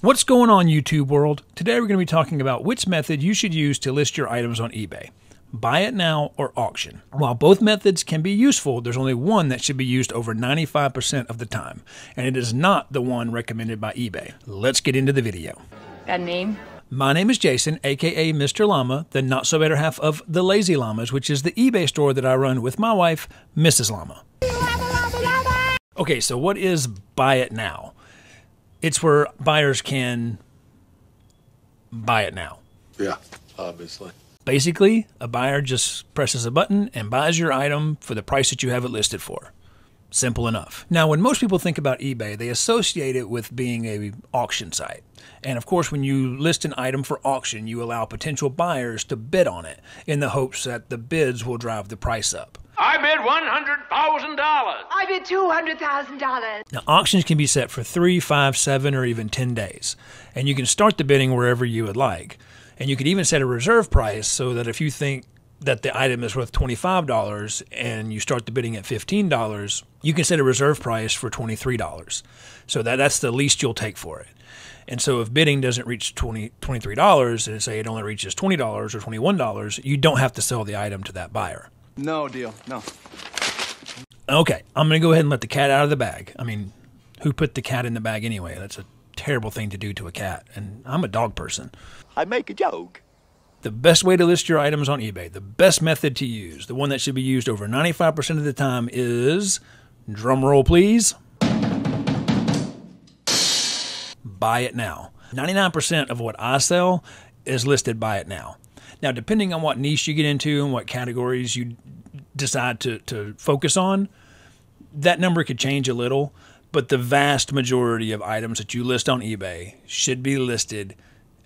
What's going on, YouTube world? Today we're going to be talking about which method you should use to list your items on eBay. Buy it now or auction. While both methods can be useful, there's only one that should be used over 95% of the time, and it is not the one recommended by eBay. Let's get into the video. Got a name? My name is Jason, aka Mr. Llama, the not-so-better half of The Lazy Llamas, which is the eBay store that I run with my wife, Mrs. Llama. Okay, so what is Buy It Now? It's where buyers can buy it now. Yeah, obviously. Basically, a buyer just presses a button and buys your item for the price that you have it listed for. Simple enough. Now, when most people think about eBay, they associate it with being an auction site. And of course, when you list an item for auction, you allow potential buyers to bid on it in the hopes that the bids will drive the price up. I bid $100,000. I bid $200,000. Now, auctions can be set for 3, 5, 7, or even 10 days. And you can start the bidding wherever you would like. And you could even set a reserve price so that if you think that the item is worth $25 and you start the bidding at $15, you can set a reserve price for $23. So that's the least you'll take for it. And so if bidding doesn't reach $23 and say it only reaches $20 or $21, you don't have to sell the item to that buyer. No deal, no. Okay, I'm going to go ahead and let the cat out of the bag. I mean, who put the cat in the bag anyway? That's a terrible thing to do to a cat, and I'm a dog person. I make a joke. The best way to list your items on eBay, the best method to use, the one that should be used over 95% of the time is, drum roll please, buy it now. 99% of what I sell is listed buy it now. Now, depending on what niche you get into and what categories you decide to focus on, that number could change a little, but the vast majority of items that you list on eBay should be listed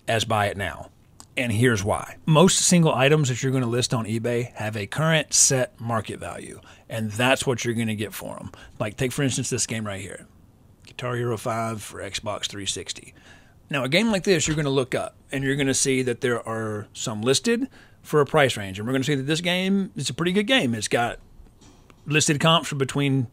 as buy it now. And here's why. Most single items that you're going to list on eBay have a current set market value, and that's what you're going to get for them. Like, take, for instance, this game right here, Guitar Hero 5 for Xbox 360. Now, a game like this, you're going to look up, and you're going to see that there are some listed for a price range. And we're going to see that this game is a pretty good game. It's got listed comps for between,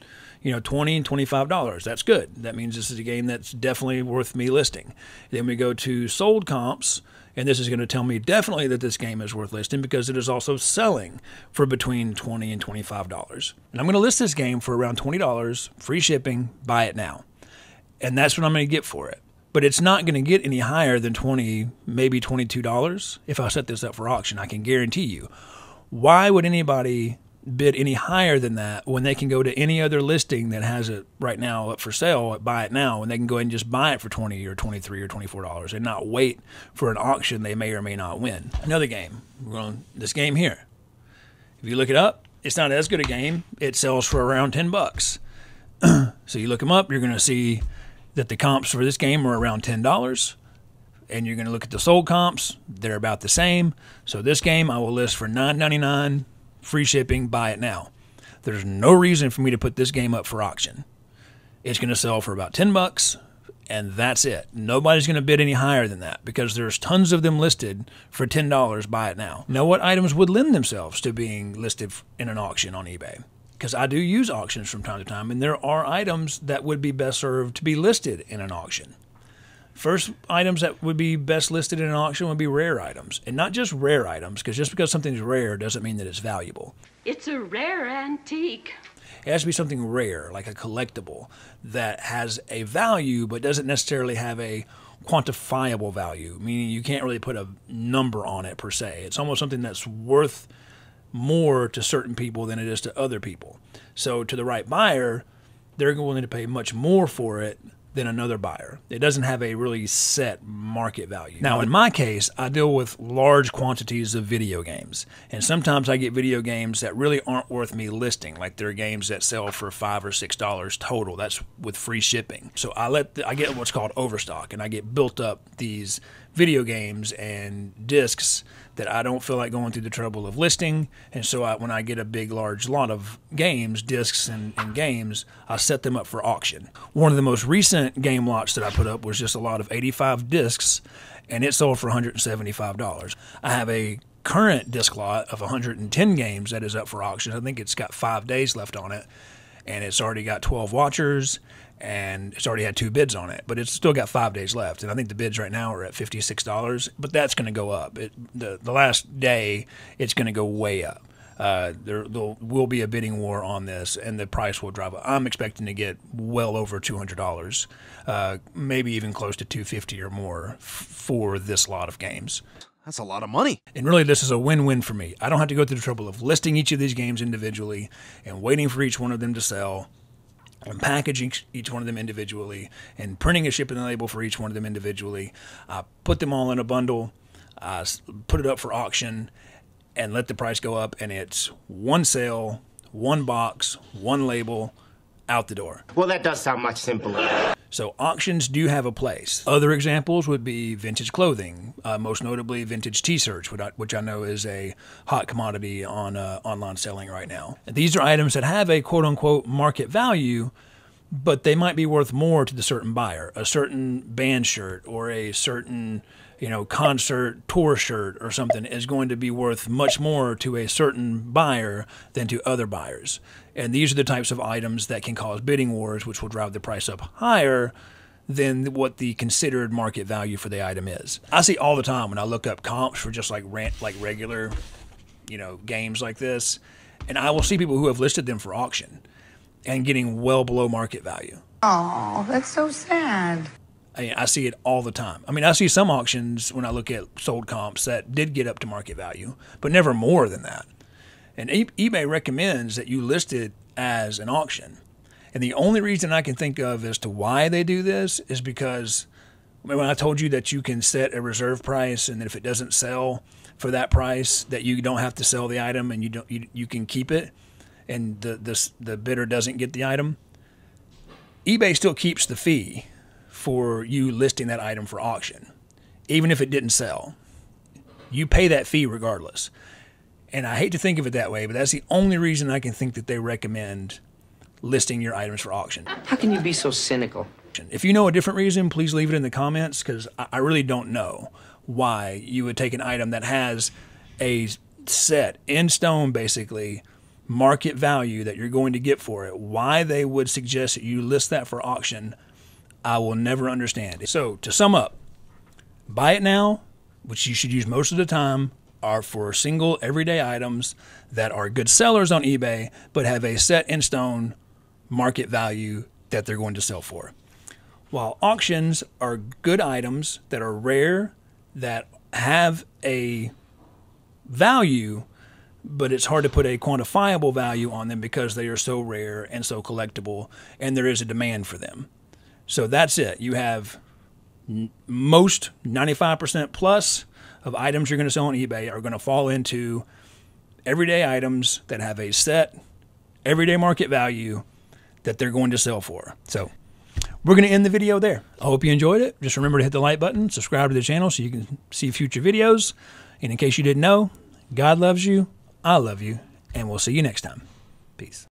$20 and $25. That's good. That means this is a game that's definitely worth me listing. Then we go to sold comps, and this is going to tell me definitely that this game is worth listing because it is also selling for between $20 and $25. And I'm going to list this game for around $20, free shipping, buy it now. And that's what I'm going to get for it. But it's not going to get any higher than $20, maybe $22 if I set this up for auction. I can guarantee you. Why would anybody bid any higher than that when they can go to any other listing that has it right now up for sale at buy it now, and they can go ahead and just buy it for $20 or $23 or $24 and not wait for an auction they may or may not win? Another game. We're on this game here. If you look it up, it's not as good a game. It sells for around $10. So you look them up, you're going to see that the comps for this game are around $10, and you're going to look at the sold comps, they're about the same. So this game I will list for $9.99, free shipping, buy it now. There's no reason for me to put this game up for auction. It's going to sell for about $10, and that's it. Nobody's going to bid any higher than that because there's tons of them listed for $10, buy it now. Now, what items would lend themselves to being listed in an auction on eBay? Because I do use auctions from time to time, and there are items that would be best served to be listed in an auction. First items that would be best listed in an auction would be rare items. And not just rare items, because just because something's rare doesn't mean that it's valuable. It's a rare antique. It has to be something rare, like a collectible, that has a value but doesn't necessarily have a quantifiable value, meaning you can't really put a number on it per se. It's almost something that's worth more to certain people than it is to other people. So to the right buyer, they're willing to pay much more for it than another buyer. It doesn't have a really set market value. Now, in my case, I deal with large quantities of video games, and sometimes I get video games that really aren't worth me listing, like there are games that sell for $5 or $6 total. That's with free shipping. So I get what's called overstock, and I get built up these video games and discs that I don't feel like going through the trouble of listing. And so when I get a big, large lot of games, discs and games, I set them up for auction. One of the most recent game lots that I put up was just a lot of 85 discs, and it sold for $175. I have a current disc lot of 110 games that is up for auction. I think it's got 5 days left on it, and it's already got 12 watchers, and it's already had 2 bids on it, but it's still got 5 days left. And I think the bids right now are at $56, but that's going to go up. The last day, it's going to go way up. There will be a bidding war on this, and the price will drop. I'm expecting to get well over $200, maybe even close to $250 or more for this lot of games. That's a lot of money. And really, this is a win-win for me. I don't have to go through the trouble of listing each of these games individually and waiting for each one of them to sell, and packaging each one of them individually, and printing a shipping label for each one of them individually. I put them all in a bundle, put it up for auction, and let the price go up, and it's one sale, one box, one label, out the door. Well, that does sound much simpler. So auctions do have a place. Other examples would be vintage clothing, most notably vintage t-shirts, which I know is a hot commodity on online selling right now. And these are items that have a quote-unquote market value, but they might be worth more to the certain buyer. A certain band shirt or a certain concert tour shirt or something is going to be worth much more to a certain buyer than to other buyers. And these are the types of items that can cause bidding wars, which will drive the price up higher than what the considered market value for the item is. I see all the time when I look up comps for just like regular, games like this, and I will see people who have listed them for auction and getting well below market value. Oh, that's so sad. I see it all the time. I mean, I see some auctions when I look at sold comps that did get up to market value, but never more than that. And eBay recommends that you list it as an auction. And the only reason I can think of as to why they do this is because when I told you that you can set a reserve price, and that if it doesn't sell for that price, that you don't have to sell the item and you can keep it, and the bidder doesn't get the item, eBay still keeps the fee for you listing that item for auction, even if it didn't sell. You pay that fee regardless. And I hate to think of it that way, but that's the only reason I can think that they recommend listing your items for auction. How can you be so cynical? If you know a different reason, please leave it in the comments, because I really don't know why you would take an item that has a set, in stone basically, market value that you're going to get for it. Why they would suggest that you list that for auction, I will never understand. So to sum up, buy it now, which you should use most of the time, are for single everyday items that are good sellers on eBay but have a set in stone market value that they're going to sell for. While auctions are good items that are rare, that have a value, but it's hard to put a quantifiable value on them because they are so rare and so collectible, and there is a demand for them. So that's it. You have most 95% plus of items you're going to sell on eBay are going to fall into everyday items that have a set everyday market value that they're going to sell for. So we're going to end the video there. I hope you enjoyed it. Just remember to hit the like button, subscribe to the channel so you can see future videos. And in case you didn't know, God loves you, I love you, and we'll see you next time. Peace.